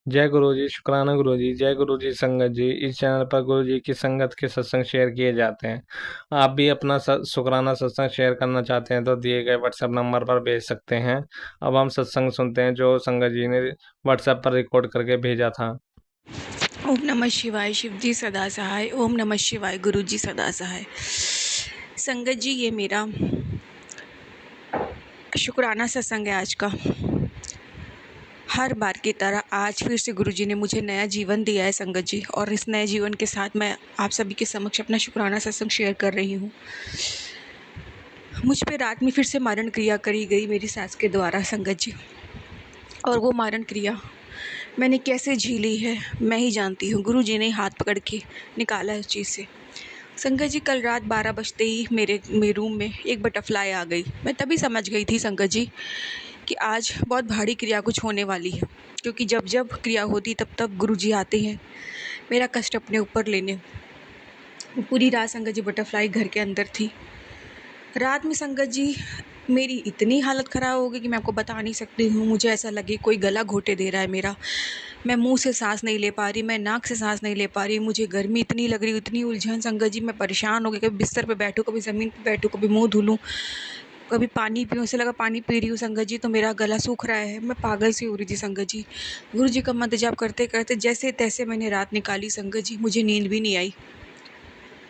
जय गुरु जी, शुक्राना गुरु जी। जय गुरु जी संगत जी। इस चैनल पर गुरु जी की संगत के सत्संग शेयर किए जाते हैं। आप भी अपना शुक्राना सत्संग शेयर करना चाहते हैं तो दिए गए व्हाट्सएप नंबर पर भेज सकते हैं। अब हम सत्संग सुनते हैं जो संगत जी ने व्हाट्सएप पर रिकॉर्ड करके भेजा था। ओम नमः शिवाय। शिव जी सदा सहाय। ओम नमः शिवाय। गुरु जी सदा सहाय। संगत जी, ये मेरा शुक्राना सत्संग है आज का। हर बार की तरह आज फिर से गुरु जी ने मुझे नया जीवन दिया है संगत जी, और इस नए जीवन के साथ मैं आप सभी के समक्ष अपना शुक्राना सत्संग शेयर कर रही हूँ। मुझ पे रात में फिर से मारण क्रिया करी गई मेरी सास के द्वारा संगत जी, और वो मारण क्रिया मैंने कैसे झेली है मैं ही जानती हूँ। गुरु जी ने हाथ पकड़ के निकाला है उस चीज़ से। संगत जी, कल रात 12 बजते ही मेरे रूम में एक बटरफ्लाई आ गई। मैं तभी समझ गई थी संगत जी कि आज बहुत भारी क्रिया कुछ होने वाली है, क्योंकि जब जब क्रिया होती तब तब गुरु जी आते हैं मेरा कष्ट अपने ऊपर लेने। पूरी रात संगत जी बटरफ्लाई घर के अंदर थी। रात में संगत जी मेरी इतनी हालत ख़राब हो गई कि मैं आपको बता नहीं सकती हूँ। मुझे ऐसा लगे कोई गला घोंटे दे रहा है मेरा। मैं मुंह से सांस नहीं ले पा रही, मैं नाक से सांस नहीं ले पा रही। मुझे गर्मी इतनी लग रही, इतनी उलझन संगत जी, मैं परेशान हो गई। कभी बिस्तर पे बैठूँ, कभी ज़मीन पे बैठूँ, कभी मुंह धो लूँ, कभी पानी पीऊँ। ऐसे लगा पानी पी रही हूँ संगत जी तो मेरा गला सूख रहा है। मैं पागल सी हो रही थी संगत जी। गुरु जी का मंत्र जाप करते करते जैसे तैसे मैंने रात निकाली संगत जी। मुझे नींद भी नहीं आई।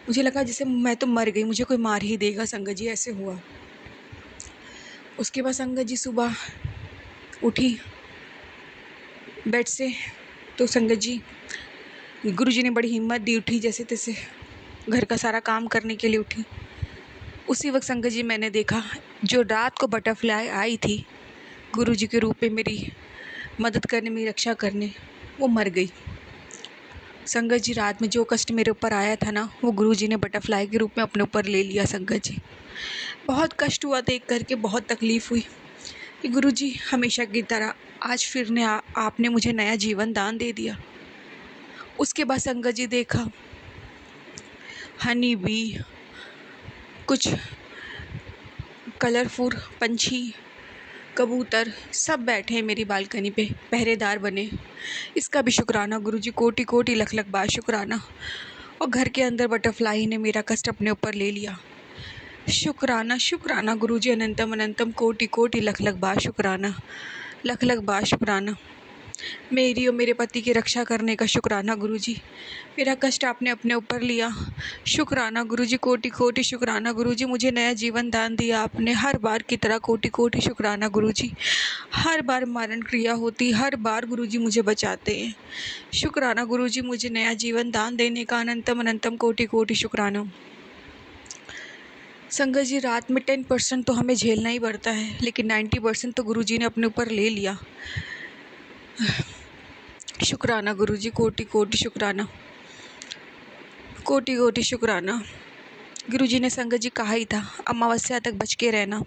मुझे लगा जैसे मैं तो मर गई, मुझे कोई मार ही देगा संगत जी, ऐसे हुआ। उसके बाद संगत जी सुबह उठी बेड से, तो संगत जी गुरु जी ने बड़ी हिम्मत दी, उठी जैसे तैसे घर का सारा काम करने के लिए उठी। उसी वक्त संगत जी मैंने देखा जो रात को बटरफ्लाई आई थी गुरु जी के रूप में मेरी मदद करने, मेरी रक्षा करने, वो मर गई। संगत जी, रात में जो कष्ट मेरे ऊपर आया था ना, वो गुरु जी ने बटरफ्लाई के रूप में अपने ऊपर ले लिया संगत जी। बहुत कष्ट हुआ देख करके, बहुत तकलीफ़ हुई कि गुरु जी हमेशा की तरह आज फिर ने आपने मुझे नया जीवन दान दे दिया। उसके बाद संगत जी देखा हनी बी, कुछ कलरफुल पंछी, कबूतर सब बैठे हैं मेरी बालकनी पे, पहरेदार बने। इसका भी शुक्राना गुरु जी, कोटि कोटि लख लख बार शुक्राना। और घर के अंदर बटरफ्लाई ने मेरा कष्ट अपने ऊपर ले लिया। शुक्राना शुक्राना गुरु जी, अनंतम अनंतम कोटि कोटि लख लख बार शुक्राना, लख लख बार शुक्राना। मेरी और मेरे पति की रक्षा करने का शुक्राना गुरु जी। मेरा कष्ट आपने अपने ऊपर लिया। शुक्राना गुरु जी, कोटि कोटि शुक्राना गुरु जी। मुझे नया जीवन दान दिया आपने, हर बार की तरह कोटि कोटि शुक्राना गुरु जी। हर बार मारण क्रिया होती, हर बार गुरु जी मुझे बचाते हैं। शुक्राना गुरु जी, मुझे नया जीवन दान देने का अनंतम अनंतम कोटि कोटि शुक्राना। संगत जी, रात में 10% तो हमें झेलना ही पड़ता है, लेकिन 90% तो गुरु जी ने अपने ऊपर ले लिया। शुक्राना गुरु जी, कोटि कोटि शुक्राना, कोटि कोटि शुक्राना। गुरु जी ने संगत जी कहा ही था, अमावस्या तक बच के रहना।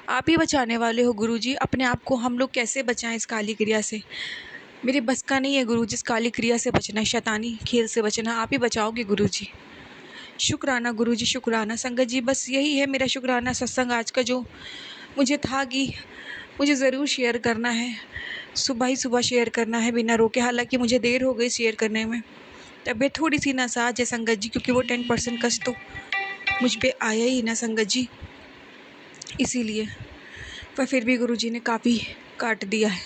आप ही बचाने वाले हो गुरु जी। अपने आप को हम लोग कैसे बचाएं इस काली क्रिया से? मेरे बस का नहीं है गुरु जी इस काली क्रिया से बचना, शैतानी खेल से बचना। आप ही बचाओगे गुरु जी। शुक्राना गुरु जी, शुक्राना। संगत जी, बस यही है मेरा शुक्राना सत्संग आज का, जो मुझे था कि मुझे ज़रूर शेयर करना है। सुबह ही सुबह शेयर करना है बिना रोके। हालांकि मुझे देर हो गई शेयर करने में, तबीयत थोड़ी सी नासाज है संगत जी, क्योंकि वो 10% कष्ट तो मुझ पे आया ही ना संगत जी, इसीलिए। पर फिर भी गुरु जी ने काफ़ी काट दिया है,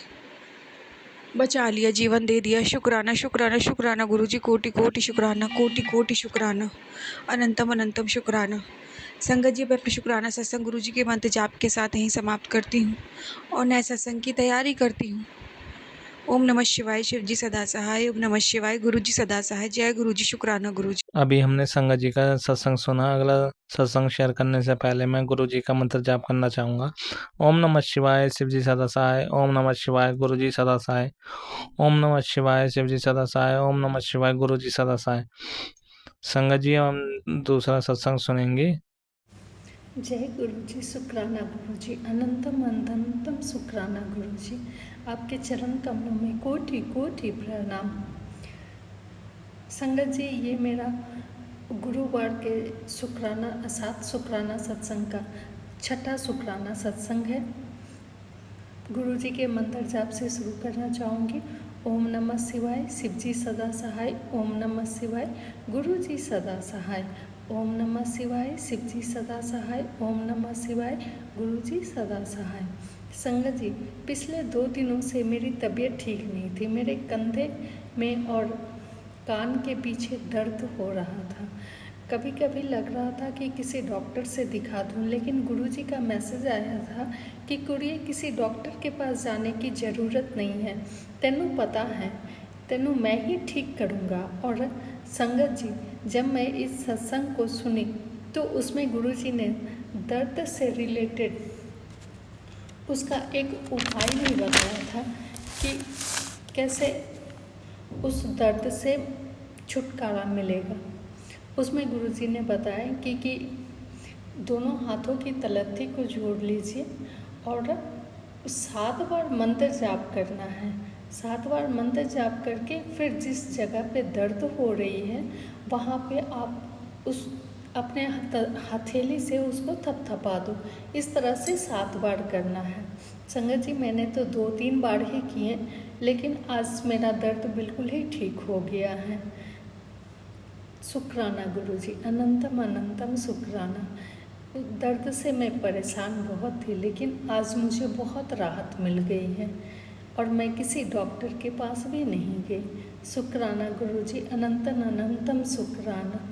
बचा लिया, जीवन दे दिया। शुक्राना शुक्राना शुक्राना गुरु जी, कोटि कोटि शुक्राना, कोटि कोटि शुक्राना, अनंतम अनंतम शुक्राना। संगत जी, मैं अपने शुक्राना सत्संग गुरु जी के मंत्र जाप के साथ यहीं समाप्त करती हूँ और नए सत्संग की तैयारी करती हूँ। ओम नमः शिवाय। शिव जी सदा सहाय। ओम नमः शिवाय। गुरु जी सदा सहाय। जय गुरु जी। शुक्राना गुरु जी। अभी हमने संगत जी का सत्संग सुना। अगला सत्संग शेयर करने से पहले मैं गुरु जी का मंत्र जाप करना चाहूँगा। ओम नमः शिवाय, शिव जी सदा सहाय। ओम नमः शिवाय, गुरु जी सदा सहाय। ओम नमः शिवाय, शिव जी सदा सहाय। ओम नमः शिवाय, गुरु जी सदा सहाय। संगत जी, हम दूसरा सत्संग सुनेंगे। जय गुरु जी। शुक्राना गुरु जी, अनंतम अनंतम शुक्राना गुरु जी। आपके चरण कमलों में कोटि कोटि प्रणाम। संगत जी, ये मेरा गुरुवार के शुक्राना, 7 शुक्राना सत्संग का 6ठा शुक्राना सत्संग है। गुरु जी के मंत्र जाप से शुरू करना चाहूँगी। ओम नमः शिवाय शिव जी सदा सहाय। ओम नमः शिवाय गुरु जी सदा सहाय। ओम नमः शिवाय शिव जी सदा सहाय। ओम नमः शिवाय गुरु जी सदा सहाय। संगत जी, पिछले 2 दिनों से मेरी तबीयत ठीक नहीं थी। मेरे कंधे में और कान के पीछे दर्द हो रहा था। कभी कभी लग रहा था कि किसी डॉक्टर से दिखा दूं, लेकिन गुरुजी का मैसेज आया था कि कुड़िए, किसी डॉक्टर के पास जाने की ज़रूरत नहीं है, तेनू पता है, तेनू मैं ही ठीक करूँगा। और संगत जी, जब मैं इस सत्संग को सुनी तो उसमें गुरुजी ने दर्द से रिलेटेड उसका एक उपाय भी बताया था कि कैसे उस दर्द से छुटकारा मिलेगा। उसमें गुरुजी ने बताया कि दोनों हाथों की तलत्ती को जोड़ लीजिए और 7 बार मंत्र जाप करना है। 7 बार मंत्र जाप करके फिर जिस जगह पे दर्द हो रही है वहाँ पे आप उस अपने हथेली से उसको थपथपा दो। इस तरह से 7 बार करना है। संगत जी, मैंने तो 2-3 बार ही किए, लेकिन आज मेरा दर्द बिल्कुल ही ठीक हो गया है। शुक्राना गुरुजी, अनंतम अनंतम शुक्राना। दर्द से मैं परेशान बहुत थी, लेकिन आज मुझे बहुत राहत मिल गई है और मैं किसी डॉक्टर के पास भी नहीं गई। शुक्राना गुरुजी, अनंतम अनंतम शुक्राना।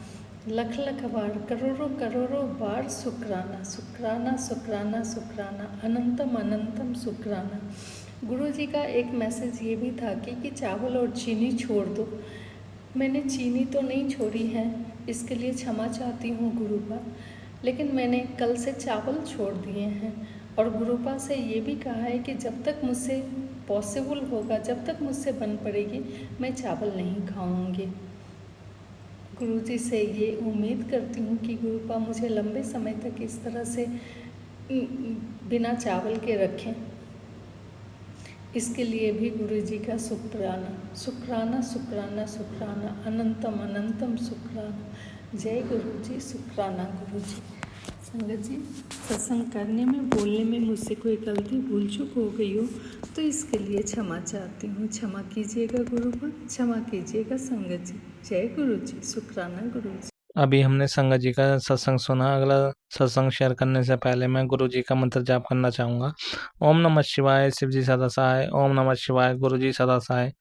लख लख बार, करोड़ों करोड़ों बार शुक्राना, शुक्राना शुक्राना शुक्राना, अनंतम अनंतम शुक्राना। गुरुजी का एक मैसेज ये भी था कि चावल और चीनी छोड़ दो। मैंने चीनी तो नहीं छोड़ी है, इसके लिए क्षमा चाहती हूँ गुरुपा, लेकिन मैंने कल से चावल छोड़ दिए हैं और गुरुपा से ये भी कहा है कि जब तक मुझसे पॉसिबल होगा, जब तक मुझसे बन पड़ेगी, मैं चावल नहीं खाऊंगी। गुरुजी से ये उम्मीद करती हूँ कि गुरुपा मुझे लंबे समय तक इस तरह से बिना चावल के रखें। इसके लिए भी गुरु जी का शुक्राना, शुक्राना शुक्राना शुक्राना, अनंतम अनंतम शुक्राना। जय गुरु जी, शुक्राना गुरु जी। संगत जी, सत्संग करने में, बोलने में मुझसे कोई गलती भूल चूक हो गई हो तो इसके लिए क्षमा चाहती हूँ। क्षमा कीजिएगा गुरुपा, क्षमा कीजिएगा संगत जी। जय गुरु जी, शुक्राना गुरु जी। अभी हमने संगत जी का सत्संग सुना। अगला सत्संग शेयर करने से पहले मैं गुरु जी का मंत्र जाप करना चाहूँगा। ओम नमः शिवाय शिव जी सदा सहाय। ओम नमः शिवाय गुरु जी सदा सहाय।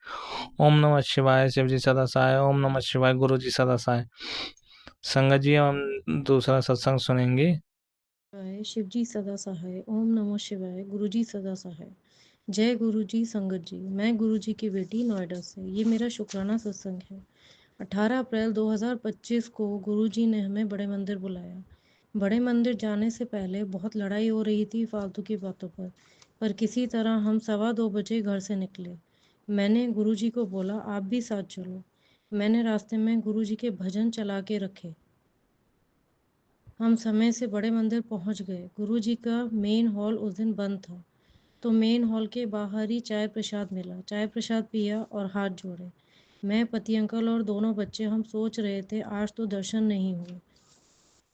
ओम नमः शिवाय शिव जी सदा सहाय। ओम नमः शिवाय गुरु जी सदा सहाय। संगत जी, हम दूसरा सत्संग सुनेंगे। शिव जी सदा सहाय। ओम नमः शिवाय गुरु जी सदा सहाय। जय गुरु जी। संगत जी, मैं गुरु जी की बेटी नोएडा से, ये मेरा शुक्राना सत्संग है। 18 अप्रैल 2025 को गुरु जी ने हमें बड़े मंदिर बुलाया। बड़े मंदिर जाने से पहले बहुत लड़ाई हो रही थी फालतू की बातों पर किसी तरह हम 2:15 बजे घर से निकले। मैंने गुरु जी को बोला, आप भी साथ चलो। मैंने रास्ते में गुरु जी के भजन चला के रखे। हम समय से बड़े मंदिर पहुंच गए। गुरुजी का मेन हॉल उस दिन बंद था, तो मेन हॉल के बाहर ही चाय प्रसाद मिला। चाय प्रसाद पिया और हाथ जोड़े। मैं, पति अंकल और दोनों बच्चे हम सोच रहे थे आज तो दर्शन नहीं हुए।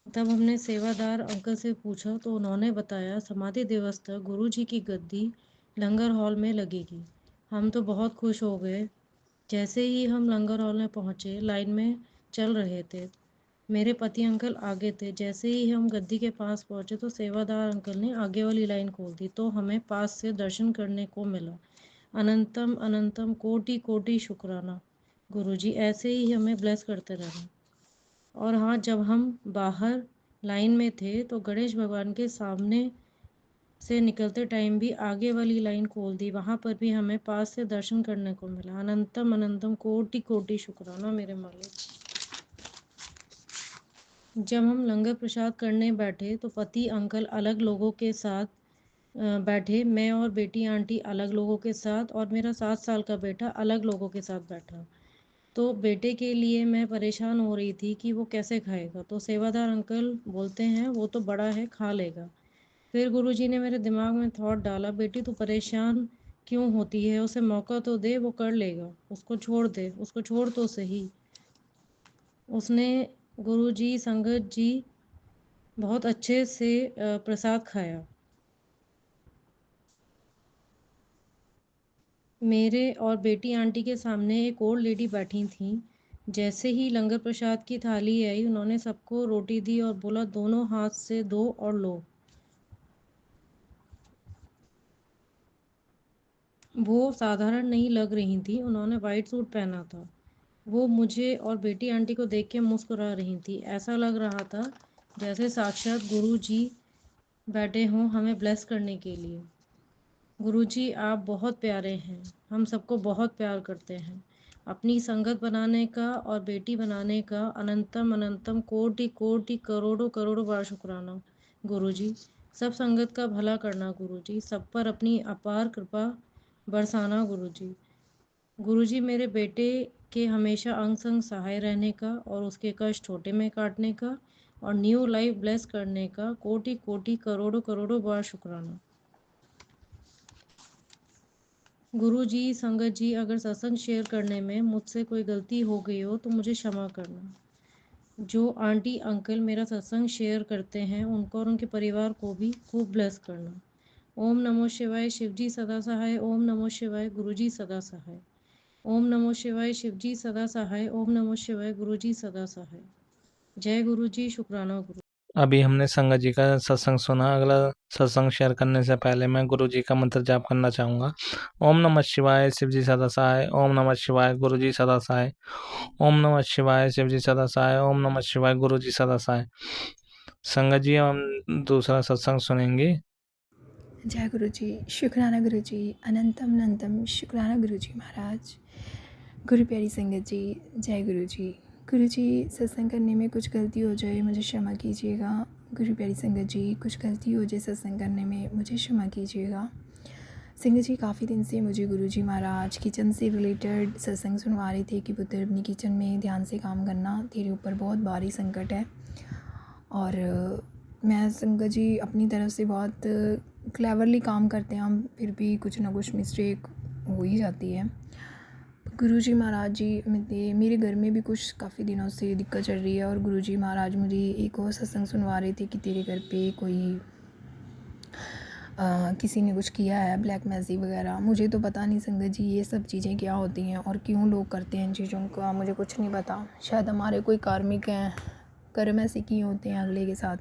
तब हमने सेवादार अंकल से पूछा तो उन्होंने बताया समाधि दिवस तक गुरुजी की गद्दी लंगर हॉल में लगेगी। हम तो बहुत खुश हो गए। जैसे ही हम लंगर हॉल में पहुंचे, लाइन में चल रहे थे। मेरे पति अंकल आगे थे। जैसे ही हम गद्दी के पास पहुंचे तो सेवादार अंकल ने आगे वाली लाइन खोल दी, तो हमें पास से दर्शन करने को मिला। अनंतम अनंतम कोटि कोटि शुक्राना। गुरुजी ऐसे ही हमें ब्लेस करते रहे। और हाँ, जब हम बाहर लाइन में थे तो गणेश भगवान के सामने से निकलते टाइम भी आगे वाली लाइन खोल दी, वहाँ पर भी हमें पास से दर्शन करने को मिला। अनंतम अनंतम कोटि कोटि शुक्राना मेरे मालिक। जब हम लंगर प्रसाद करने बैठे तो पति अंकल अलग लोगों के साथ बैठे। मैं और बेटी आंटी अलग लोगों के साथ और मेरा 7 साल का बेटा अलग लोगों के साथ बैठा। तो बेटे के लिए मैं परेशान हो रही थी कि वो कैसे खाएगा, तो सेवादार अंकल बोलते हैं वो तो बड़ा है, खा लेगा। फिर गुरुजी ने मेरे दिमाग में थॉट डाला, बेटी तू परेशान क्यों होती है, उसे मौका तो दे, वो कर लेगा, उसको छोड़ दे, उसको छोड़ तो सही। उसने, गुरुजी, संगत जी, बहुत अच्छे से प्रसाद खाया। मेरे और बेटी आंटी के सामने एक ओल्ड लेडी बैठी थीं। जैसे ही लंगर प्रसाद की थाली आई, उन्होंने सबको रोटी दी और बोला, दोनों हाथ से दो और लो। वो साधारण नहीं लग रही थी, उन्होंने वाइट सूट पहना था। वो मुझे और बेटी आंटी को देख के मुस्कुरा रही थी। ऐसा लग रहा था जैसे साक्षात गुरु जी बैठे हों हमें ब्लेस करने के लिए। गुरुजी आप बहुत प्यारे हैं, हम सबको बहुत प्यार करते हैं। अपनी संगत बनाने का और बेटी बनाने का अनंतम अनंतम कोटि कोटि करोड़ों करोड़ों बार शुक्राना गुरुजी। सब संगत का भला करना गुरुजी, सब पर अपनी अपार कृपा बरसाना गुरुजी। गुरुजी मेरे बेटे के हमेशा अंग संग सहाय रहने का और उसके कष्ट छोटे में काटने का और न्यू लाइफ ब्लेस करने का कोटि कोटि करोड़ों करोड़ों बार शुक्राना गुरुजी। संगत जी, अगर सत्संग शेयर करने में मुझसे कोई गलती हो गई हो तो मुझे क्षमा करना। जो आंटी अंकल मेरा सत्संग शेयर करते हैं उनको और उनके परिवार को भी खूब ब्लेस करना। ओम नमो शिवाय, शिवजी सदा सहाय। ओम नमो शिवाय, गुरुजी सदा सहाय। ओम नमो शिवाय, शिवजी सदा सहाय। ओम नमो शिवाय, गुरुजी सदा सहाय। जय गुरुजी, शुक्राना गुरु। अभी हमने संगत जी का सत्संग सुना। अगला सत्संग शेयर करने से पहले मैं गुरु जी का मंत्र जाप करना चाहूँगा। ओम नमः शिवाय, शिवजी सदा सहाय। ओम नमः शिवाय, गुरु जी सदा सहाय। ओम नमः शिवाय, शिवजी सदा सहाय। ओम नमः शिवाय, गुरु जी सदा सहाय। संगत जी, हम दूसरा सत्संग सुनेंगे। जय गुरु जी, शुक्राना गुरु जी, अनंतम अनंतम शुक्राना गुरु जी महाराज। गुरु प्यारी संगत जी, जय गुरु जी। गुरु जी, सत्संग करने में कुछ गलती हो जाए मुझे क्षमा कीजिएगा। गुरु प्यारी संगत जी, कुछ गलती हो जाए सत्संग करने में मुझे क्षमा कीजिएगा। संगत जी, काफ़ी दिन से मुझे गुरु जी महाराज किचन से रिलेटेड सत्संग सुनवा रहे थे कि पुत्र अपनी किचन में ध्यान से काम करना, तेरे ऊपर बहुत भारी संकट है। और मैं संगत जी अपनी तरफ से बहुत क्लेवरली काम करते हैं हम, फिर भी कुछ ना कुछ मिस्टेक हो ही जाती है। गुरुजी महाराज जी, मेरे घर में भी कुछ काफ़ी दिनों से दिक्कत चल रही है और गुरुजी महाराज मुझे एक और सत्संग सुनवा रहे थे कि तेरे घर पे कोई किसी ने कुछ किया है, ब्लैक मैजिक वगैरह। मुझे तो पता नहीं संगत जी ये सब चीज़ें क्या होती हैं और क्यों लोग करते हैं इन चीज़ों का, मुझे कुछ नहीं पता। शायद हमारे कोई कार्मिक हैं, कर्म ऐसे किए होते हैं अगले के साथ,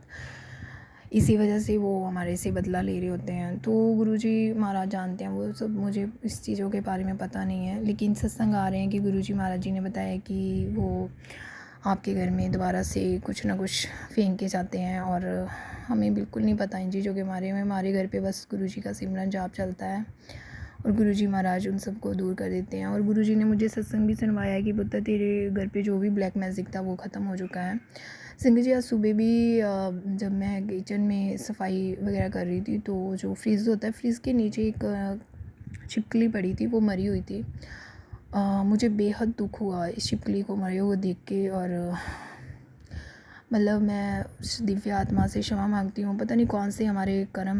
इसी वजह से वो हमारे से बदला ले रहे होते हैं। तो गुरुजी महाराज जानते हैं वो सब, मुझे इस चीज़ों के बारे में पता नहीं है। लेकिन सत्संग आ रहे हैं कि गुरुजी महाराज जी ने बताया कि वो आपके घर में दोबारा से कुछ ना कुछ फेंक के जाते हैं और हमें बिल्कुल नहीं पता इन चीज़ों के बारे में। हमारे घर पे बस गुरुजी का सिमरन जाप चलता है और गुरुजी महाराज उन सबको दूर कर देते हैं। और गुरुजी ने मुझे सत्संग भी सुनवाया कि पुत्र तेरे घर पे जो भी ब्लैक मैजिक था वो ख़त्म हो चुका है। संगत जी, आज सुबह भी जब मैं किचन में सफाई वगैरह कर रही थी तो जो फ्रिज होता है, फ्रिज के नीचे एक छिपकली पड़ी थी, वो मरी हुई थी। मुझे बेहद दुख हुआ इस छिपकली को मरे हुए देख के और मतलब मैं उस दिव्य आत्मा से क्षमा मांगती हूँ। पता नहीं कौन से हमारे कर्म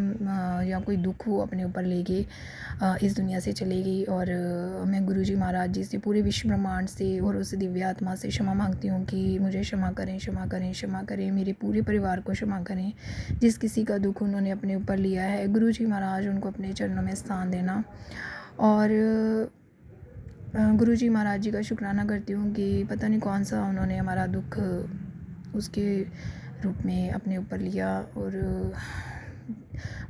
या कोई दुख वो अपने ऊपर लेके इस दुनिया से चली गई। और मैं गुरुजी महाराज जी से, पूरे विश्व ब्रह्मांड से और उस दिव्य आत्मा से क्षमा मांगती हूँ कि मुझे क्षमा करें, क्षमा करें, क्षमा करें। मेरे पूरे परिवार को क्षमा करें जिस किसी का दुख उन्होंने अपने ऊपर लिया है। गुरुजी महाराज उनको अपने चरणों में स्थान देना। और गुरुजी महाराज जी का शुक्राना करती हूँ कि पता नहीं कौन सा उन्होंने हमारा दुख उसके रूप में अपने ऊपर लिया। और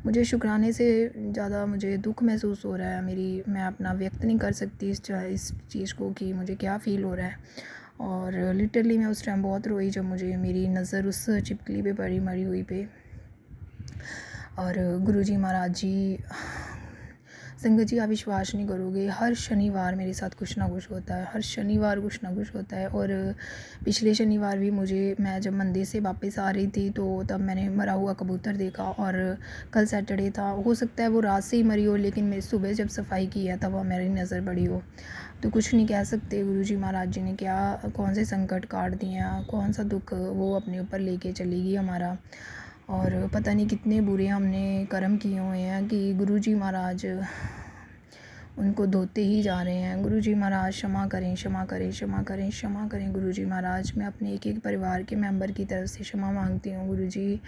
मुझे शुक्राने से ज़्यादा मुझे दुख महसूस हो रहा है। मैं अपना व्यक्त नहीं कर सकती इस चीज़ को कि मुझे क्या फ़ील हो रहा है। और लिटरली मैं उस टाइम बहुत रोई जब मुझे मेरी नज़र उस छिपकली पे पड़ी, मरी हुई पे। और गुरुजी महाराज जी, संगत जी आप विश्वास नहीं करोगे, हर शनिवार मेरे साथ कुछ ना कुछ होता है, हर शनिवार कुछ ना कुछ होता है। और पिछले शनिवार भी मैं जब मंदिर से वापस आ रही थी तो तब मैंने मरा हुआ कबूतर देखा। और कल सैटरडे था, हो सकता है वो रात से ही मरी हो, लेकिन मैं सुबह जब सफाई की है तब मेरी नज़र पड़ी हो। तो कुछ नहीं कह सकते गुरुजी महाराज जी ने क्या कौन से संकट काट दिए हैं, कौन सा दुख वो अपने ऊपर लेके चली गई हमारा। और पता नहीं कितने बुरे हमने कर्म किए हुए हैं कि गुरुजी महाराज उनको धोते ही जा रहे हैं। गुरुजी महाराज क्षमा करें, क्षमा करें, क्षमा करें, क्षमा करें। गुरुजी महाराज, मैं अपने एक एक परिवार के मेंबर की तरफ से क्षमा मांगती हूँ। गुरुजी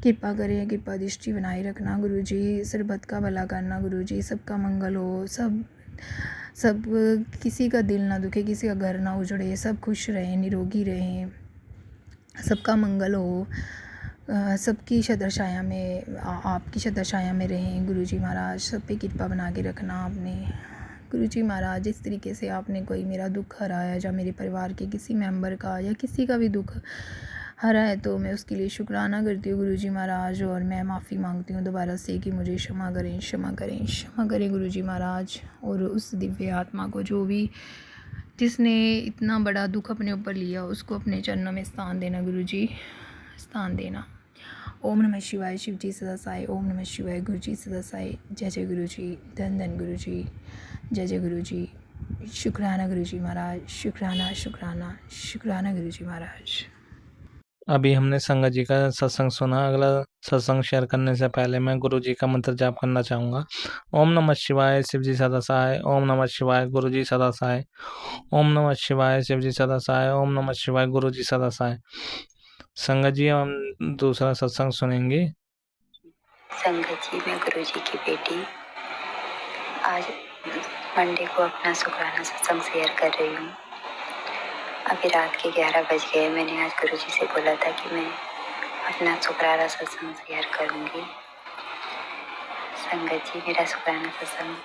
कृपा करें, कृपा दृष्टि बनाए रखना। गुरुजी सरबत का भला करना। गुरुजी सबका मंगल हो, सब सब किसी का दिल ना दुखे, किसी का घर ना उजड़े, सब खुश रहें, निरोगी रहें, सबका मंगल हो, सबकी छत्र छाया में आपकी छत्र छाया में रहें। गुरुजी महाराज सब पे कृपा बना के रखना आपने। गुरुजी महाराज जिस तरीके से आपने कोई मेरा दुख हराया या मेरे परिवार के किसी मेंबर का या किसी का भी दुख हरा है तो मैं उसके लिए शुक्राना करती हूँ गुरुजी महाराज, और मैं माफ़ी मांगती हूँ दोबारा से कि मुझे क्षमा करें, क्षमा करें, क्षमा करें गुरुजी महाराज। और उस दिव्य आत्मा को जो भी जिसने इतना बड़ा दुख अपने ऊपर लिया उसको अपने चरणों में स्थान देना गुरुजी, स्थान देना। ओम नमः शिवाय, शिव जी सदा सहाय। ओम नमः शिवाय, गुरु जी सदा सहाय। जय जय गुरु जी, धन धन गुरु जी, जय जय गुरु जी। शुक्राना गुरु जी महाराज, शुक्राना शुक्राना शुक्राना गुरु जी महाराज। अभी हमने संगत जी का सत्संग सुना। अगला सत्संग शेयर करने से पहले मैं गुरु जी का मंत्र जाप करना चाहूँगा। ओम नमः शिवाय, शिव जी सदा सहाय। ओम नमः शिवाय, गुरु जी सदा सहाय। ओम नमः शिवाय, शिव जी सदा सहाय। ओम नमः शिवाय, गुरु जी सदा सहाय। संगत जी हम दूसरा सत्संग सुनेंगे। संगत जी, मैं गुरु जी की बेटी आज मंडे को अपना शुक्राना सत्संग शेयर कर रही हूँ। अभी रात के 11 बज गए। मैंने आज गुरु जी से बोला था कि मैं अपना शुक्राना सत्संग शेयर करूँगी। संगत जी, मेरा शुक्राना सत्संग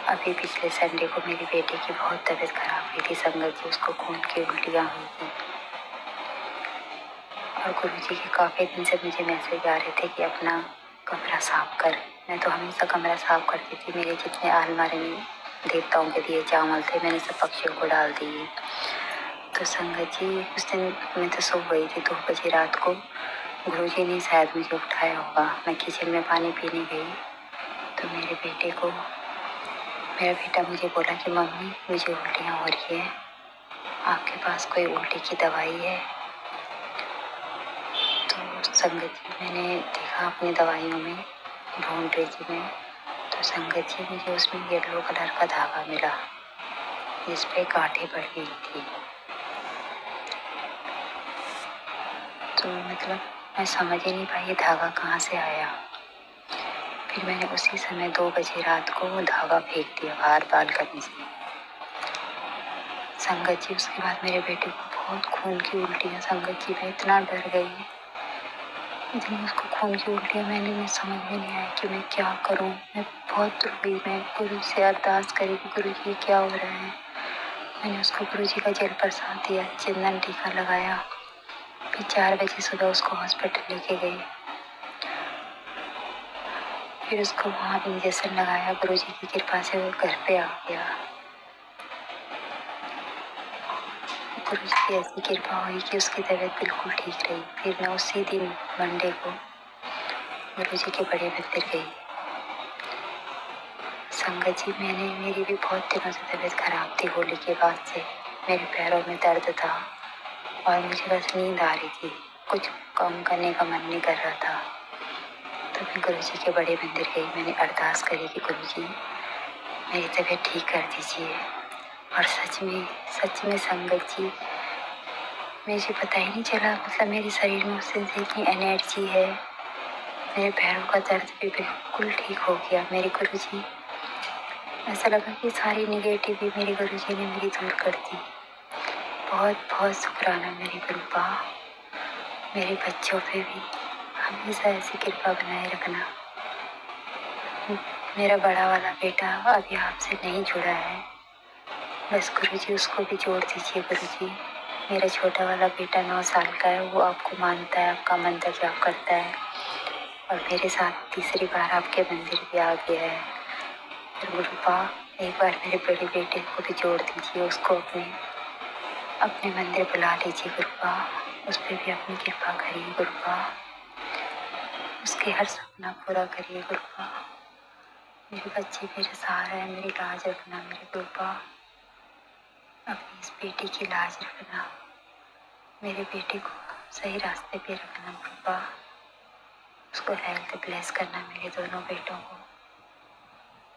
अभी पिछले संडे को मेरी बेटी की बहुत तबीयत खराब हुई थी। संगत जी, उसको खून की उल्टियाँ हुई थी और गुरु जी के काफ़ी दिन से मुझे मैसेज आ रहे थे कि अपना कमरा साफ कर। मैं तो हमेशा कमरा साफ करती थी। मेरे जितने अलमारी में देवताओं के दिए चावल थे मैंने सब पक्षियों को डाल दिए। तो संगत जी, उस दिन मैं तो सो गई थी 2 बजे रात को। गुरु जी ने शायद मुझे उठाया होगा। मैं किचन में पानी पीने गई तो मेरा बेटा मुझे बोला कि मम्मी मुझे उल्टियाँ हो रही है, आपके पास कोई उल्टी की दवाई है? तो संगत जी, मैंने देखा अपनी दवाइयों में ढूंढ रही थी मैं, तो संगत जी मुझे उसमें येलो कलर का धागा मिला जिस पे कांटे पड़ गई थी। तो मतलब मैं समझ ही नहीं पाई ये धागा कहाँ से आया। फिर मैंने उसी समय 2 बजे रात को वो धागा फेंक दिया बाहर बालकनी से। संगत जी, उसके बाद मेरे बेटे को बहुत खून की उल्टियाँ। संगत जी, मैं इतना डर गई, इतनी उसको खून की उल्टियाँ। मैं समझ में नहीं आया कि मैं क्या करूं। मैं बहुत रोई। मैं गुरु से अरदास करी कि गुरु जी क्या हो रहा है। मैंने उसको गुरु जी का जल प्रसाद दिया, चंदन टीका लगाया। फिर 4 बजे सुबह उसको हॉस्पिटल लेके गई। फिर उसको वहाँ इंजेक्शन लगाया। गुरु जी की कृपा से वो घर पे आ गया। गुरु जी की ऐसी कृपा हुई कि उसकी तबीयत बिल्कुल ठीक रही। फिर मैं उसी दिन मंडे को गुरु जी के बड़े मंदिर गई। संगत जी, मेरी भी बहुत दिनों से तबीयत खराब थी। होली के बाद से मेरे पैरों में दर्द था और मुझे बस नींद आ रही थी। कुछ काम करने का मन नहीं कर रहा था। तो मैं गुरु जी के बड़े मंदिर गई। मैंने अरदास करी कि गुरु जी मेरी तबीयत ठीक कर दीजिए। और सच में संगत जी, मुझे पता ही नहीं चला। मतलब मेरे शरीर में उससे इतनी एनर्जी है। मेरे पैरों का दर्द भी बिल्कुल ठीक हो गया। मेरे गुरु जी, ऐसा लगा कि सारी निगेटिव मेरे गुरु जी ने मेरी दूर कर दी। बहुत बहुत शुक्राना मेरी कृपा। मेरे बच्चों पे भी हमेशा ऐसी कृपा बनाए रखना। मेरा बड़ा वाला बेटा अभी आपसे नहीं जुड़ा है, बस गुरु जी उसको भी जोड़ दीजिए गुरु जी। मेरा छोटा वाला बेटा 9 साल का है, वो आपको मानता है, आपका मंत्र जाप करता है और मेरे साथ तीसरी बार आपके मंदिर भी आ गया है। और गुरुपा, एक बार मेरे बड़े बेटे को भी जोड़ दीजिए, उसको अपने मंदिर बुला लीजिए गुरुपा। उस पर भी अपनी कृपा करिए गुरुपा। उसके हर सपना पूरा करिए गुरुपा। मेरे बच्चे मेरे सहारा है, मेरी लाज रखना मेरे गुरुपा। अपनी इस बेटी की लाज रखना, मेरे बेटे को सही रास्ते पे रखना गुरुपा। उसको हेल्थ ब्लेस करना, मेरे दोनों बेटों को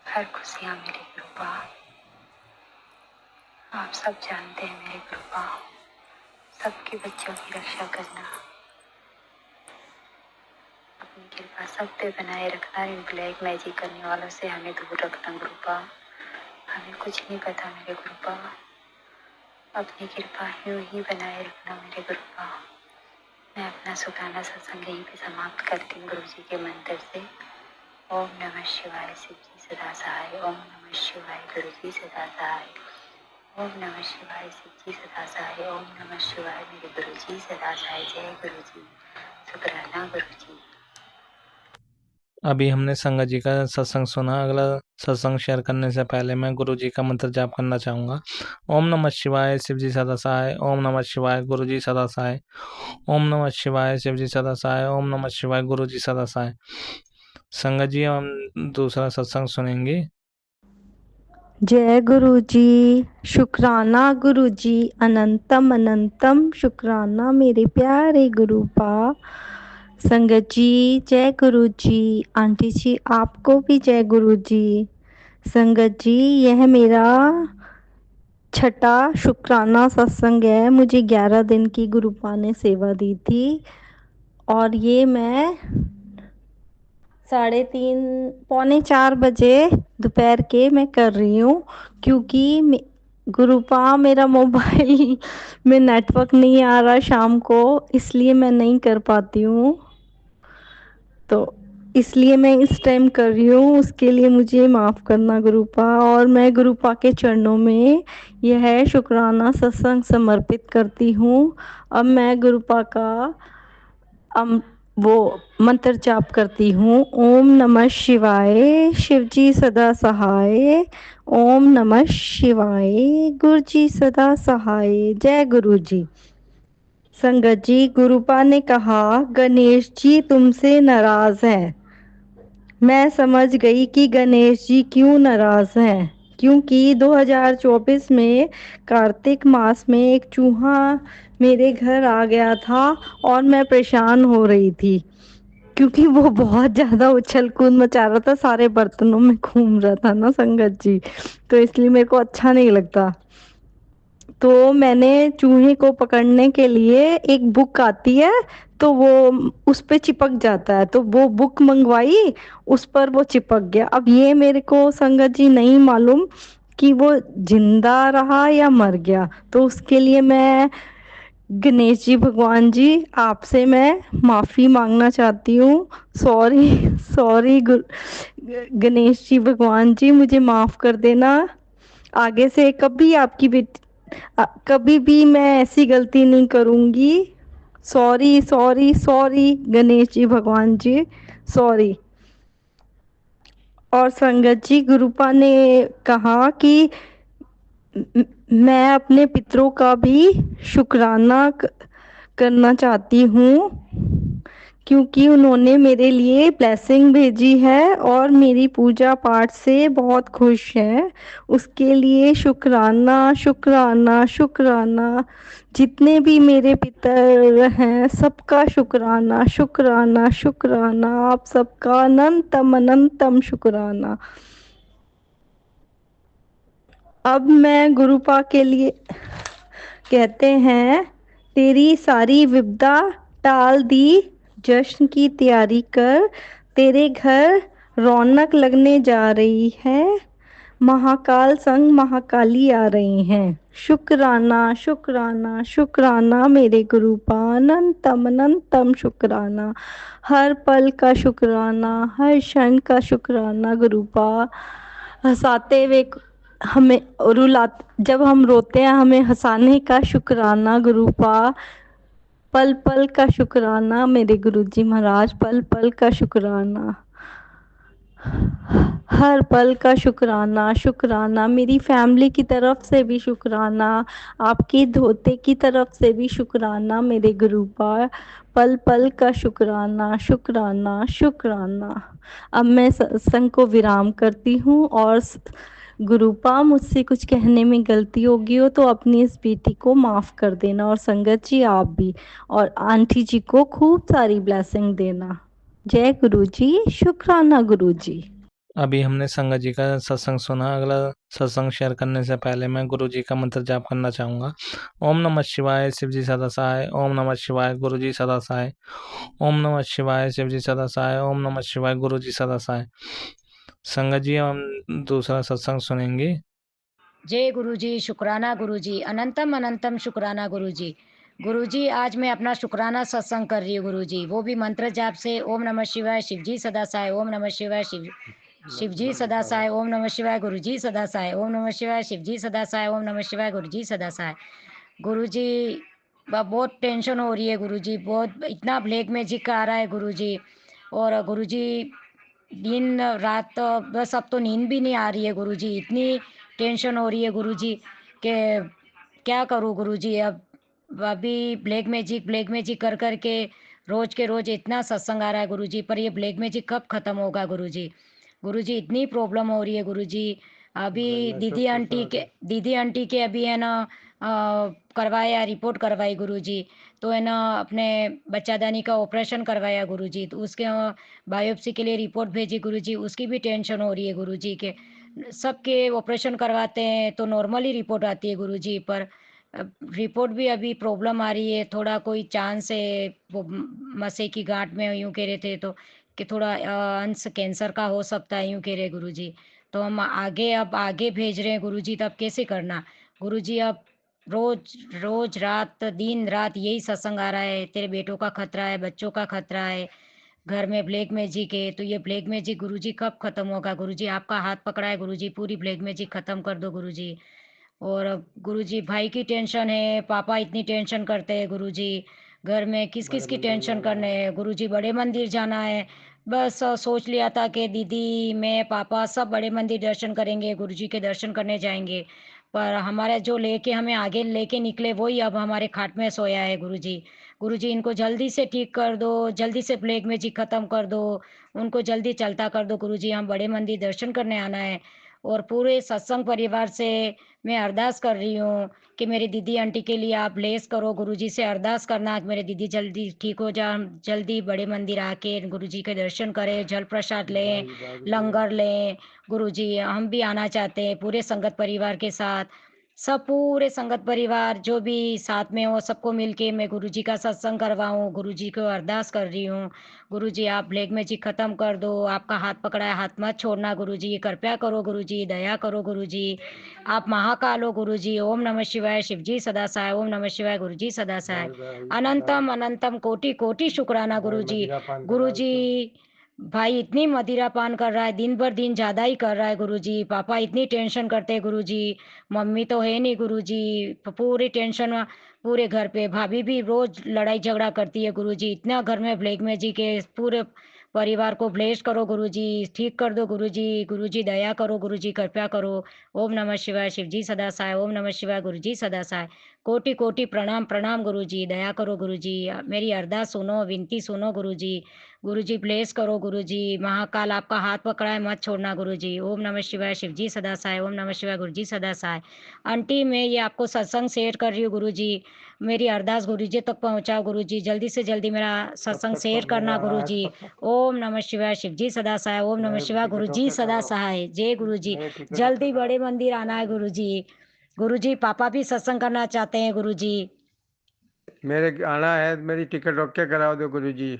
हर खुशियाँ मिले गुरुपा। आप सब जानते हैं मेरे गुरुपा, सबके बच्चों की रक्षा करना। अपनी कृपा सब पे बनाए रखना। इन ब्लैक मैजिक करने वालों से हमें दूर रखना गुरुपा। हमें कुछ नहीं पता मेरे गुरुपा, अपनी कृपा यूं ही बनाए रखना मेरे गुरुपा। मैं अपना शुक्राना सत्संग यहीं पे समाप्त करती हूँ गुरु जी के मंत्र से। ओम नमः शिवाय, शिव जी सदा सहाय। ओम नमः शिवाय, गुरु जी सदा सहाय। ओम नमः शिवाय, शिव जी सदा सहाय। ओम नमः शिवाय, मेरे गुरु जी सदा सहाय। जय गुरु जी, शुक्राना गुरु जी। अभी हमने संगत जी का सत्संग सुना। अगला सत्संग शेयर करने से पहले मैं गुरु जी का मंत्र जाप करना चाहूँगा। ओम नमः शिवाय, शिव जी सदा सहाय। ओम नमः शिवाय, गुरु जी सदा सहाय। ओम नमः शिवाय, शिव जी सदा सहाय। ओम नमः शिवाय, गुरु जी सदा सहाय। संगत जी, हम दूसरा सत्संग सुनेंगे। जय गुरु जी, शुक्राना गुरु जी, अनंतम अनंतम शुक्राना मेरे प्यारे गुरु पा। संगत जी जय गुरु जी। आंटी जी आपको भी जय गुरु जी। संगत जी यह मेरा छठा शुक्राना सत्संग है। मुझे 11 दिन की गुरुपा ने सेवा दी थी और ये मैं 3:30 पौने 4 बजे दोपहर के मैं कर रही हूँ, क्योंकि गुरुपा मेरा मोबाइल में नेटवर्क नहीं आ रहा शाम को, इसलिए मैं नहीं कर पाती हूँ। तो इसलिए मैं इस टाइम कर रही हूँ, उसके लिए मुझे माफ़ करना गुरुपा। और मैं गुरुपा के चरणों में यह शुक्राना सत्संग समर्पित करती हूँ। अब मैं गुरुपा का वो मंत्र जाप करती हूँ। ओम नमः शिवाय, शिव जी सदा सहाय। ओम नमः शिवाय, गुरु जी सदा सहाय। जय गुरु जी। संगत जी, गुरुपा ने कहा गणेश जी तुमसे नाराज हैं। मैं समझ गई कि गणेश जी क्यों नाराज हैं, क्योंकि 2024 में कार्तिक मास में एक चूहा मेरे घर आ गया था और मैं परेशान हो रही थी, क्योंकि वो बहुत ज़्यादा उछल कूद मचा रहा था, सारे बर्तनों में घूम रहा था ना संगत जी, तो इसलिए मेरे को अच्छा नहीं लगता। तो मैंने चूहे को पकड़ने के लिए, एक बुक आती है तो वो उस पे चिपक जाता है, तो वो बुक मंगवाई, उस पर वो चिपक गया। अब ये मेरे को संगत जी नहीं मालूम कि वो जिंदा रहा या मर गया। तो उसके लिए मैं गणेश जी भगवान जी आपसे मैं माफ़ी मांगना चाहती हूँ। सॉरी सॉरी गणेश जी भगवान जी, मुझे माफ़ कर देना। आगे से कभी आपकी बेटी कभी भी मैं ऐसी गलती नहीं करूँगी। Sorry sorry sorry Ganesh ji भगवान जी, सॉरी। और संगत जी, गुरुपा ने कहा कि मैं अपने पितरों का भी शुक्राना करना चाहती हूँ, क्योंकि उन्होंने मेरे लिए ब्लेसिंग भेजी है और मेरी पूजा पाठ से बहुत खुश हैं। उसके लिए शुक्राना शुक्राना शुक्राना। जितने भी मेरे पितर हैं सबका शुक्राना शुक्राना शुक्राना। आप सबका अनंतम अनंतम शुक्राना। अब मैं गुरुपा के लिए कहते हैं, तेरी सारी विपदा टाल दी, जश्न की तैयारी कर, तेरे घर रौनक लगने जा रही है, महाकाल संग महाकाली आ रही हैं। शुक्राना शुक्राना शुक्राना मेरे गुरुपा, अनंतम अनंतम शुक्राना। हर पल का शुक्राना, हर क्षण का शुक्राना गुरुपा। हंसाते हुए हमें जब हम रोते हैं हमें हंसाने का शुक्राना गुरुपा। पल पल का शुक्राना मेरे गुरुजी महाराज, पल पल का शुक्राना, हर पल का शुक्राना शुक्राना। मेरी फैमिली की तरफ से भी शुक्राना, आपकी धोते की तरफ से भी शुक्राना मेरे गुरुपा। पल पल का शुक्राना शुक्राना शुक्राना। अब मैं सत्संग को विराम करती हूँ। और गुरुपा, मुझसे कुछ कहने में गलती होगी हो तो अपनी इस बेटी को माफ़ कर देना, और संगत जी आप भी, और आंटी जी को खूब सारी ब्लेसिंग देना। जय गुरु जी, शुक्राना गुरु जी। अभी हमने संगत जी का सत्संग सुना। अगला सत्संग शेयर करने से पहले मैं गुरु जी का मंत्र जाप करना चाहूँगा। ओम नमः शिवाय, शिव जी सदा सहाय। ओम नमः शिवाय, गुरु जी सदा सहाय। ओम नमः शिवाय, शिव जी सदा सहाय। ओम नमः शिवाय, गुरु जी सदा सहाय। संगत जी, हम दूसरा सत्संग सुनेंगे। जय गुरु जी, शुक्राना गुरु जी, अनंतम अनंतम शुक्राना गुरु जी। गुरु जी, आज मैं अपना शुक्राना सत्संग कर रही हूँ गुरु जी, वो भी मंत्र जाप से। ओम नमः शिवाय, शिव जी सदा सहाय। ओम नमः शिवाय, शिव जी सदा सहाय। ओम नमः शिवाय, गुरु जी सदा सहाय। ओम नमः शिवाय, शिव जी सदा सहाय। ओम नमः शिवाय, गुरु जी सदा सहाय। गुरु जी, बहुत टेंशन हो रही है गुरु जी, बहुत इतना ब्लैक मैजिक का आ रहा है गुरु जी। और गुरु जी, दिन रात बस अब तो नींद भी नहीं आ रही है गुरु जी, इतनी टेंशन हो रही है गुरु जी कि क्या करूँ गुरु जी। अब अभी ब्लैक मैजिक कर कर के रोज इतना सत्संग आ रहा है गुरु जी, पर ये ब्लैक मैजिक कब खत्म होगा गुरु जी। गुरु जी, इतनी प्रॉब्लम हो रही है गुरु जी। अभी दीदी आंटी के अभी है ना करवाया, रिपोर्ट करवाई गुरु जी। तो है ना अपने बच्चादानी का ऑपरेशन करवाया गुरु जी, तो उसके बायोप्सी के लिए रिपोर्ट भेजी गुरु जी। उसकी भी टेंशन हो रही है गुरु जी के सबके ऑपरेशन करवाते हैं तो नॉर्मल ही रिपोर्ट आती है गुरु जी, पर रिपोर्ट भी अभी प्रॉब्लम आ रही है, थोड़ा कोई चांस है वो मसे की गांठ में यूँ कह रहे थे तो कि थोड़ा अंश कैंसर का हो सकता है यूँ कह रहे गुरु जी। तो हम अब आगे भेज रहे हैं गुरु जी, तो अब कैसे करना गुरु जी। अब रोज रोज रात दिन रात यही सत्संग आ रहा है, तेरे बेटों का खतरा है, बच्चों का खतरा है, घर में ब्लैक मैजिक है। तो ये ब्लैक मैजिक गुरुजी कब खत्म होगा गुरुजी, आपका हाथ पकड़ा है गुरुजी, पूरी ब्लैक मैजिक खत्म कर दो गुरुजी। और अब गुरुजी, भाई की टेंशन है, पापा इतनी टेंशन करते हैं गुरुजी, घर में किस किस की टेंशन करने हैं गुरुजी, बड़े मंदिर जाना है। बस सोच लिया था कि दीदी मैं पापा सब बड़े मंदिर दर्शन करेंगे, गुरुजी के दर्शन करने जाएंगे, पर हमारे जो लेके हमें आगे लेके निकले वही अब हमारे खाट में सोया है गुरुजी। गुरुजी, इनको जल्दी से ठीक कर दो, जल्दी से ब्लैक मैजिक ख़त्म कर दो, उनको जल्दी चलता कर दो गुरुजी। हम बड़े मंदिर दर्शन करने आना है। और पूरे सत्संग परिवार से मैं अरदास कर रही हूँ कि मेरी दीदी आंटी के लिए आप ब्लेस करो, गुरुजी से अरदास करना कि मेरे दीदी जल्दी ठीक हो जाए, हम जल्दी बड़े मंदिर आके गुरुजी के दर्शन करें, जल प्रसाद लें, लंगर लें गुरुजी। हम भी आना चाहते हैं पूरे संगत परिवार के साथ, सब पूरे संगत परिवार जो भी साथ में हो सबको मिलके मैं गुरुजी का सत्संग करवाऊँ, गुरुजी को अरदास कर रही हूँ। गुरुजी, आप ब्लैक मैजिक ख़त्म कर दो, आपका हाथ पकड़ा है, हाथ मत छोड़ना गुरुजी, कृपया करो गुरुजी, दया करो गुरुजी, आप महाकाल हो गुरुजी। ओम नमः शिवाय, शिव जी सदा सहाय। ओम नमः शिवाय, गुरु जी सदा सहाय। अनंतम अनंतम कोटि कोटि शुक्राना गुरुजी। गुरुजी, भाई इतनी मदिरा पान कर रहा है, दिन भर दिन ज़्यादा ही कर रहा है गुरुजी, पापा इतनी टेंशन करते हैं गुरुजी, मम्मी तो है नहीं गुरुजी, पूरी टेंशन पूरे घर पे, भाभी भी रोज लड़ाई झगड़ा करती है गुरुजी, इतना घर में ब्लैक मैजिक है, पूरे परिवार को ब्लेस करो गुरुजी, ठीक कर दो गुरुजी, गुरुजी दया करो गुरुजी, कृपया करो। ओम नमः शिवाय, शिव जी सदा सहाय। ओम नमः शिवाय, गुरु जी सदा सहाय। कोटि कोटि प्रणाम प्रणाम गुरुजी, दया करो गुरुजी, मेरी अरदास सुनो, विनती सुनो गुरुजी। गुरुजी ब्लेस करो गुरुजी, महाकाल आपका हाथ पकड़ा है, मत छोड़ना गुरुजी। ओम नमः शिवाय, शिव जी सदा सहाय। ओम नमः शिवाय, गुरु जी सदा सहाय। आंटी, मैं ये आपको सत्संग शेयर कर रही हूँ गुरुजी, मेरी अरदास गुरुजी तक पहुँचाओ गुरुजी, जल्दी से जल्दी मेरा सत्संग शेयर करना गुरुजी। ओम नमः शिवाय, शिव जी सदा सहाय। ओम नमः शिवाय, गुरु जी सदा सहाय। जय गुरुजी, जल्दी बड़े मंदिर आना है गुरुजी। गुरुजी, पापा भी सत्संग करना चाहते हैं गुरुजी। मेरे आना है, मेरी टिकट रोक के कराओ दो गुरु जी,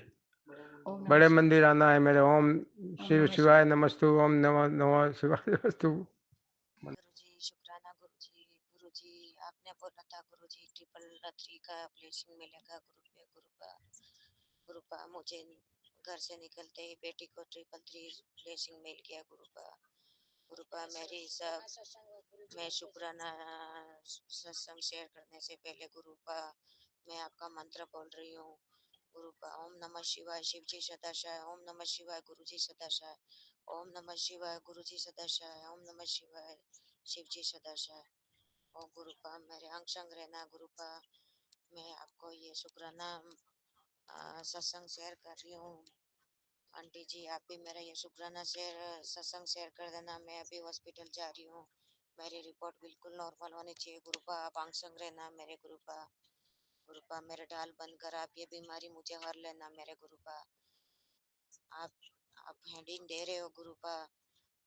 बड़े मंदिर आना है मेरे। ओम शिव शिवाय नमस्तु, ओम नमः नमः शिवाय नमस्तु। गुरुजी, शुक्राना गुरुजी। गुरुजी, आपने बोला था गुरुजी 333 का ब्लेसिंग मिलेगा गुरु पे, गुरुपा मुझे घर से निकलते ही बेटी को 333 ब्लेसिंग मिल गया गुरुपा। गुरुपा मेरी सब, मैं शुक्राना सत्संग शेयर करने से पहले गुरुपा मैं आपका मंत्र बोल रही हूँ गुरुपा। ओम नमः शिवाय, शिव जी सदाशाय। ओम नमः शिवाय, गुरु जी सदाशाय। ओम नमः शिवाय, गुरु जी सदाशाय। ओम नमः शिवाय, शिव जी सदाशाय। ओ गुरुपा मेरे अंग संग रहना गुरुपा। मैं आपको ये शुक्राना सत्संग शेयर कर रही हूँ। आंटी जी, आप भी मेरा ये शुक्राना सत्संग शेयर कर देना। मैं अभी हॉस्पिटल जा रही हूँ, मेरी रिपोर्ट बिल्कुल नॉर्मल होनी चाहिए गुरुपा, आप अंग संग रहना मेरे गुरुपा। गुरुपा मेरे ढाल बनकर आप ये बीमारी मुझे हर लेना मेरे गुरुपा। आप आप हेडिंग दे रहे हो गुरुपा,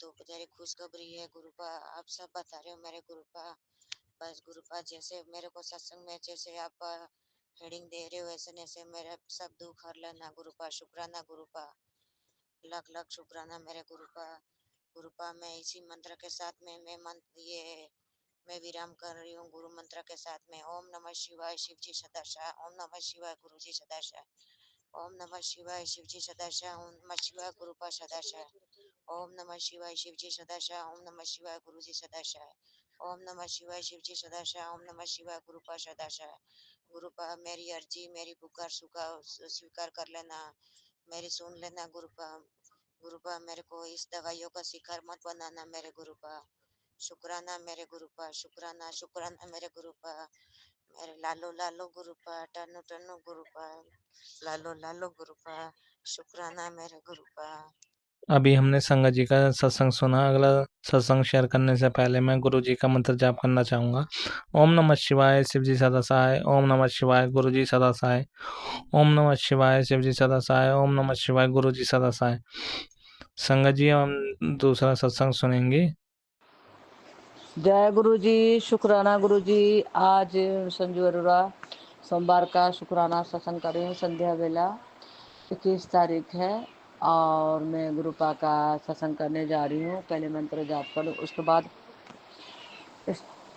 तो तेरी खुशखबरी है गुरुपा, आप सब बता रहे हो मेरे गुरुपा। बस गुरुपा जैसे मेरे को सत्संग में जैसे आप हेडिंग दे रहे हो वैसे वैसे मेरे सब दुख हर लेना गुरुपा। शुक्राना गुरुपा, लाख लाख शुक्राना मेरे गुरुपा। गुरुपा मैं इसी मंत्र के साथ में मैं विराम कर रही हूँ गुरु मंत्र के साथ में। ओम नमः शिवाय शिव जी सदाशा, ओम नमः शिवाय गुरु जी सदाशा, ओम नमः शिवाय शिव जी सदाशा, ओम नमः शिवाय गुरुपा सदाशा, ओम नमः शिवाय शिव जी सदाशा, ओम नमः शिवाय गुरु जी सदाशा, ओम नमः शिवाय शिव जी सदाशा, ओम नमः शिवाय गुरुपा सदाशा। गुरुपा मेरी अर्जी मेरी पुकार स्वीकार कर लेना, मेरी सुन लेना गुरुपा। गुरुपा मेरे को इस दवाइयों का शिकार मत बनाना मेरे गुरुपा। शुक्राना मेरे गुरुपा, शुक्राना शुक्राना मेरे गुरुपा। मेरे लालो लालो गुरुपा, टन्नू टन्नू गुरुपा, लालो लालो गुरुपा। शुक्राना मेरे गुरुपा। अभी हमने संगत जी का सत्संग सुना। अगला सत्संग शेयर करने से पहले मैं गुरु जी का मंत्र जाप करना चाहूँगा। ओम नमः शिवाय शिव जी सदा सहाय, ओम नमः शिवाय गुरु जी सदा सहाय, ओम नमः शिवाय शिव जी सदा सहाय, ओम नमः शिवाय गुरु जी सदा सहाय। संगत जी हम दूसरा सत्संग सुनेंगे। जय गुरु जी, शुक्राना गुरु जी। आज संजू अरोरा सोमवार का शुक्राना सत्संग कर रही हूँ। संध्या बेला 21 तारीख है और मैं गुरुपा का सत्संग करने जा रही हूँ। पहले मंत्र जाप करूँ, उसके बाद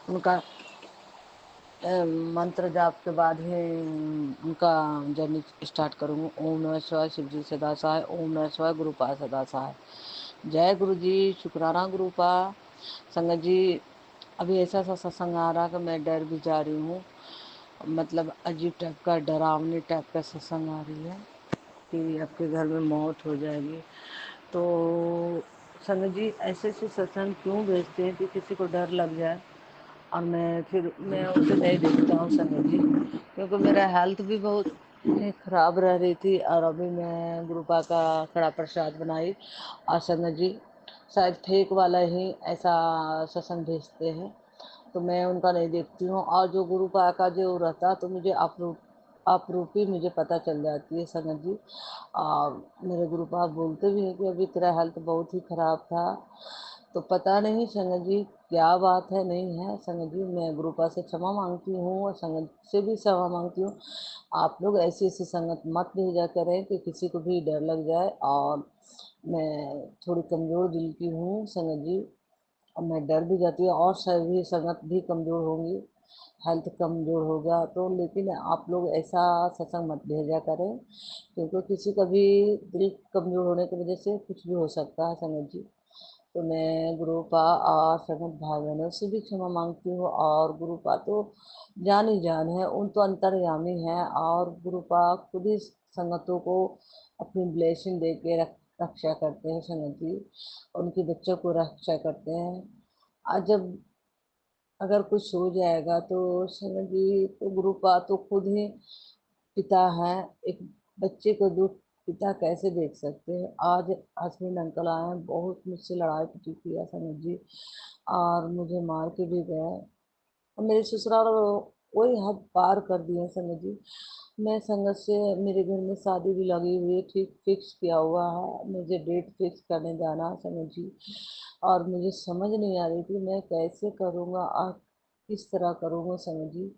उनका मंत्र जाप के बाद ही उनका जर्नी स्टार्ट करूँगी। ओम नमः शिवाय शिव जी सदा सहाय, ओम नमः शिवाय गुरुपा सदा सहाय। जय गुरु जी, शुक्राना गुरुपा। संगत जी अभी ऐसा सा सत्संग आ रहा कि मैं डर भी जा रही हूँ। मतलब अजीब टाइप का डरावनी टाइप का सत्संग आ रही है कि आपके घर में मौत हो जाएगी। तो संगत जी ऐसे ऐसे सत्संग क्यों भेजते हैं कि किसी को डर लग जाए और मैं उसे नहीं देखता हूँ संगत जी, क्योंकि मेरा हेल्थ भी बहुत ख़राब रह रही थी और अभी मैं गुरुपा का कड़ा प्रसाद बनाई। और संगत जी शायद फेक वाला ही ऐसा सत्संग भेजते हैं तो मैं उनका नहीं देखती हूँ। और जो गुरुपा का जो रहता तो मुझे आपरूपी मुझे पता चल जाती है संगत जी। मेरे गुरुपा बोलते भी हैं कि अभी तेरा हेल्थ बहुत ही ख़राब था। तो पता नहीं संगत जी क्या बात है नहीं है। संगत जी मैं गुरुपा से क्षमा मांगती हूँ और संगत से भी क्षमा मांगती हूँ। आप लोग ऐसी ऐसी संगत मत भेजा करें कि किसी को भी डर लग जाए। और मैं थोड़ी कमज़ोर दिल की हूँ संगत जी, और मैं डर भी जाती हूँ और शरीर संगत भी कमज़ोर होंगी, हेल्थ कमज़ोर होगा तो। लेकिन आप लोग ऐसा सत्संग मत भेजा करें क्योंकि किसी का भी दिल कमज़ोर होने की वजह से कुछ भी हो सकता है संगत जी। तो मैं गुरुपा और संगत भाई बहनों से भी क्षमा मांगती हूँ। और गुरुपा तो जान ही जान है, उन तो अंतर्यामी है और गुरुपा खुद ही संगतों को अपनी ब्लेसिंग दे के रक्षा करते हैं संगत जी, उनके बच्चों को रक्षा करते हैं। आज जब अगर कुछ हो जाएगा तो संगत जी तो गुरुपा तो खुद ही पिता है। एक बच्चे को दुख पिता कैसे देख सकते हैं। आज हस्बैंड अंकल आए हैं, बहुत मुझसे लड़ाई पिटी किया संगत जी और मुझे मार के भी गए और मेरे ससुराल वही हद पार कर दिए संगत जी। मैं संगत से मेरे घर में शादी भी लगी हुई है, ठीक फिक्स किया हुआ है, मुझे डेट फिक्स करने जाना है संगत जी। और मुझे समझ नहीं आ रही थी मैं कैसे करूँगा और किस तरह करूँगा संगत जी।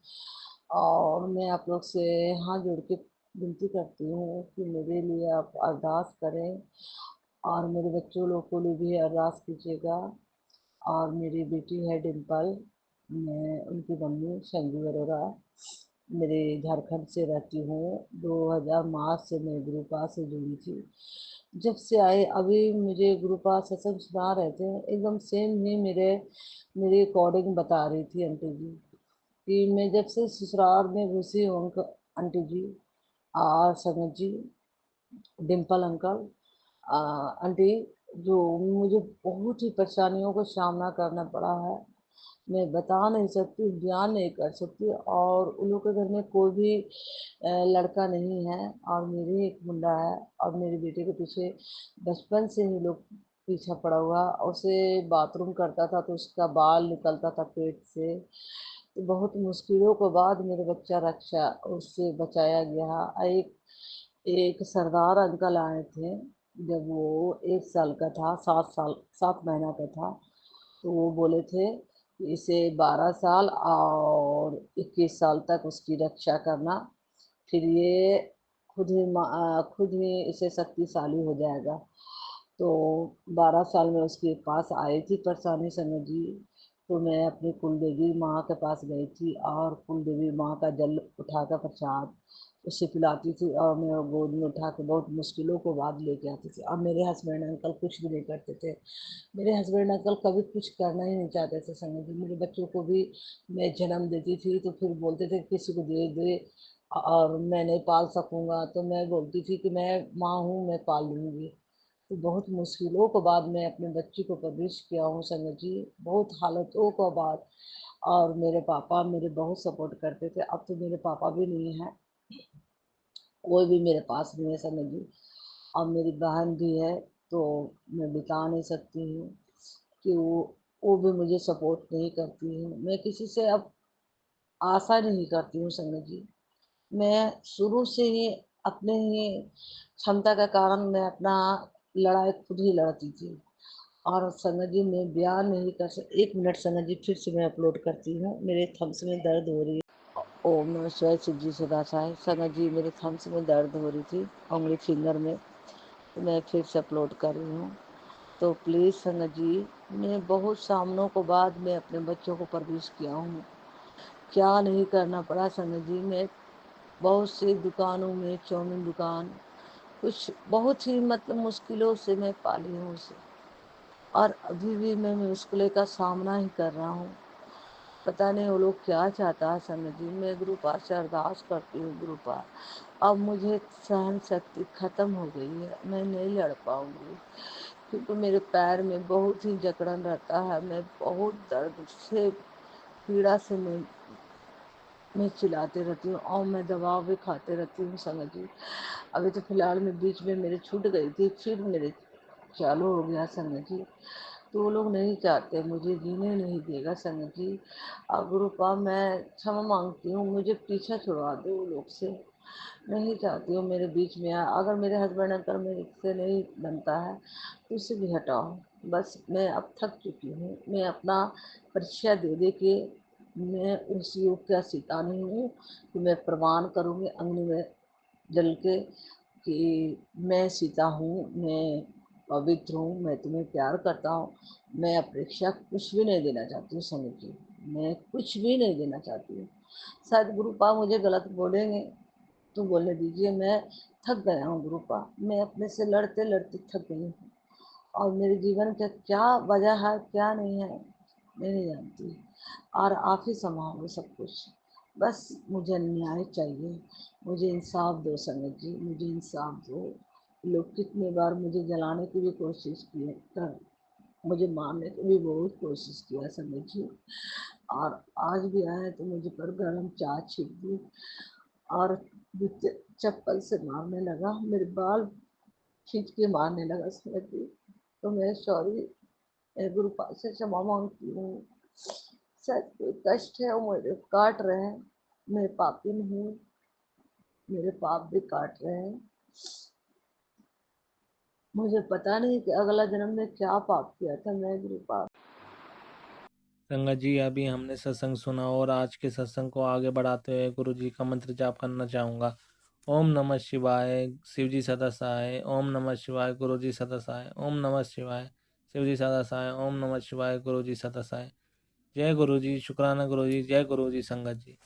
और मैं आप लोग से हाथ जोड़ के विनती करती हूँ कि मेरे लिए आप अरदास करें और मेरे बच्चों लोग को लिए भी अरदास कीजिएगा। और मेरी बेटी है डिम्पल, मैं उनकी मम्मी संजू अरोरा, मेरे झारखंड से रहती हूँ। 2000 मार्च से मैं गुरुपा से जुड़ी थी। जब से आए अभी मुझे गुरुपा सत्संग सुना रहे थे, एकदम सेम ही मेरे अकॉर्डिंग बता रही थी आंटी जी कि मैं जब से ससुराल में घुसी हूँ आंटी जी और संगत जी, डिम्पल अंकल, आंटी, जो मुझे बहुत ही परेशानियों का सामना करना पड़ा है, मैं बता नहीं सकती, बयान नहीं कर सकती। और उन लोग के घर में कोई भी लड़का नहीं है और मेरी एक मुंडा है और मेरे बेटे के पीछे बचपन से ही लोग पीछा पड़ा हुआ। उसे बाथरूम करता था तो उसका बाल निकलता था पेट से। तो बहुत मुश्किलों के बाद मेरे बच्चा रक्षा उससे बचाया गया। एक एक सरदार अंकल आए थे जब वो 1 साल का था, 7 महीना का था, तो वो बोले थे कि इसे 12 साल और 21 साल तक उसकी रक्षा करना, फिर ये खुद ही इसे शक्तिशाली हो जाएगा। तो 12 साल में उसके पास आई थी परेशानी संगत जी, तो मैं अपनी कुलदेवी माँ के पास गई थी और कुलदेवी माँ का जल उठाकर प्रसाद उसे पिलाती थी और मैं वो गोद में उठा के बहुत मुश्किलों के बाद लेके आती थी। और मेरे हस्बैंड अंकल कुछ भी नहीं करते थे। मेरे हस्बैंड अंकल कभी कुछ करना ही नहीं चाहते थे संगत जी। मेरे बच्चों को भी मैं जन्म देती थी तो फिर बोलते थे किसी को दे दे और मैं नहीं पाल सकूँगा, तो मैं बोलती थी कि मैं माँ हूँ, मैं पाल लूँगी। तो बहुत मुश्किलों के बाद मैं अपने बच्ची को परवरिश किया हूँ संगत जी, बहुत हालातों के बाद। और मेरे पापा मेरे बहुत सपोर्ट करते थे। अब तो मेरे पापा भी नहीं हैं, कोई भी मेरे पास नहीं है संगत जी। और मेरी बहन भी है, तो मैं बता नहीं सकती हूँ कि वो भी मुझे सपोर्ट नहीं करती है। मैं किसी से अब आशा नहीं करती हूँ संगत जी। मैं शुरू से ही अपने ही क्षमता के कारण मैं अपना लड़ाई खुद ही लड़ती थी। और संगत जी मैं बयान नहीं कर सकती। 1 मिनट संगत जी, फिर से मैं अपलोड करती हूँ, मेरे थम्स में दर्द हो रही है। ओम नमः शिवाय, शिव जी सदा सहाय। संगत जी मेरे थम्स में दर्द हो रही थी, उंगली फिंगर में, तो मैं फिर से अपलोड कर रही हूँ। तो प्लीज़ संगत जी, मैं बहुत सामनों के बाद मैं अपने बच्चों को परवरिश किया हूँ। क्या नहीं करना पड़ा संगत जी। मैं बहुत सी दुकानों में, चाउमीन दुकान, कुछ बहुत ही मतलब मुश्किलों से मैं पाली हूँ उसे, और अभी भी मैं मुश्किलों का सामना ही कर रहा हूँ। पता नहीं वो लोग क्या चाहता है संगत जी। मैं गुरु पास से अरदास करती हूँ, गुरु पास अब मुझे सहन शक्ति खत्म हो गई है, मैं नहीं लड़ पाऊंगी, क्योंकि मेरे पैर में बहुत ही जकड़न रहता है। मैं बहुत दर्द से, पीड़ा से मैं चिल्लाती रहती हूँ और मैं दवा भी खाते रहती हूँ संगत जी। अभी तो फिलहाल में बीच में मेरे छूट गई थी, फिर मेरे चालू हो गया संगत जी। तो वो लोग नहीं चाहते, मुझे जीने नहीं देगा संगत जी। और गुरु पाप मैं क्षमा मांगती हूँ, मुझे पीछा छुड़वा दो वो लोग से। नहीं चाहती हूँ मेरे बीच में आए। अगर मेरे हस्बैंड अगर मेरे से नहीं बनता है तो उसे भी हटाओ। बस मैं अब थक चुकी हूँ। मैं अपना परीक्षा दे दे के मैं उस युग का सीता नहीं हूँ कि मैं प्रमाण करूँगी अंगली में जल के कि मैं सीता हूँ, मैं पवित्र हूँ, मैं तुम्हें प्यार करता हूँ। मैं अपेक्षा कुछ भी नहीं देना चाहती हूँ समझ लो, मैं कुछ भी नहीं देना चाहती हूँ। शायद गुरु पाप मुझे गलत बोलेंगे तो बोलने दीजिए। मैं थक गया हूँ गुरु पाप, मैं अपने से लड़ते लड़ते थक गई हूँ। और मेरे जीवन का क्या वजह है क्या नहीं है मैं नहीं जानती। और आप ही संभालो सब कुछ। बस मुझे न्याय चाहिए, मुझे इंसाफ दो संगत जी, मुझे इंसाफ दो। लोग कितने बार मुझे जलाने की भी कोशिश किए, कर मुझे मारने की भी बहुत कोशिश किया संगत जी। और आज भी आए तो मुझे पर गरम चाय छिप दी और जूते चप्पल से मारने लगा, मेरे बाल खींच के मारने लगा संगत जी। तो मैं सॉरी, मैं गुरु पाद से क्षमा मांगती हूँ। शायद कोई कष्ट है वो मुझे काट रहे हैं, मैं पापी नहीं हूँ, मेरे पाप भी काट रहे हैं। मुझे पता नहीं कि अगला जन्म में क्या पाप किया था मैं गुरु पाप। संगत जी अभी हमने सत्संग सुना और आज के सत्संग को आगे बढ़ाते हुए गुरु जी का मंत्र जाप करना चाहूँगा। ओम नमः शिवाय, शिव जी सदा सहाय। ओम नमः शिवाय, गुरु जी सदा सहाय। ओम नमः शिवाय, शिव जी सदा सहाय। ओम नमः शिवाय, गुरु जी सदा सहाय। जय गुरु जी, शुक्राना गुरु जी, जय गुरु जी संगत जी।